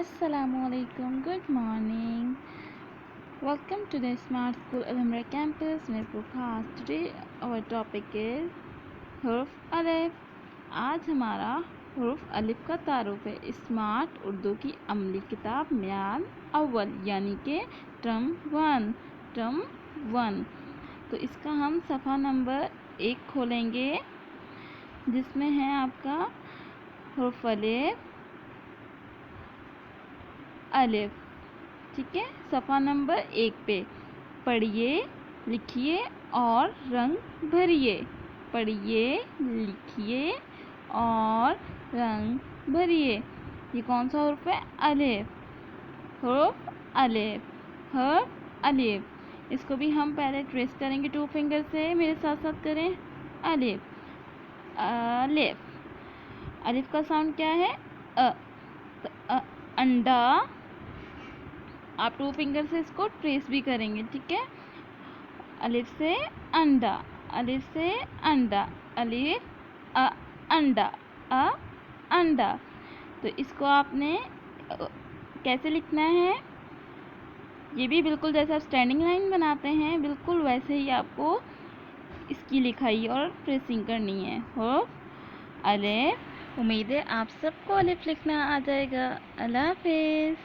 Assalamu alaikum, good morning. Welcome to the Smart School Alhambra campus, Mirpur Khas. Today our topic is हुर्फ अलिफ. आज हमारा हुर्फ अलिफ का तारुफ है. स्मार्ट उर्दू की अमली किताब म्याद अव्वल यानी कि टर्म वन. तो इसका हम सफ़ा नंबर 1 खोलेंगे जिसमें है आपका हुर्फ अलिफ. ठीक है, सफ़ा नंबर 1 पे पढ़िए, लिखिए और रंग भरिए. पढ़िए, लिखिए और रंग भरिए. ये कौन सा हुर्फ है? अलिफ. हुर्फ अलिफ. इसको भी हम पहले ट्रेस करेंगे 2 फिंगर से. मेरे साथ साथ करें. अलिफ. अलिफ का साउंड क्या है? अंडा. आप 2 फिंगर से इसको ट्रेस भी करेंगे. ठीक है, अलिफ से अंडा, अलिफ से अंडा, अलिफ अंडा. तो इसको आपने कैसे लिखना है? ये भी बिल्कुल जैसे आप स्टैंडिंग लाइन बनाते हैं बिल्कुल वैसे ही आपको इसकी लिखाई और ट्रेसिंग करनी है. हुर्फ अलिफ. उम्मीद है आप सबको अलिफ लिखना आ जाएगा. अल्लाह हाफिज़.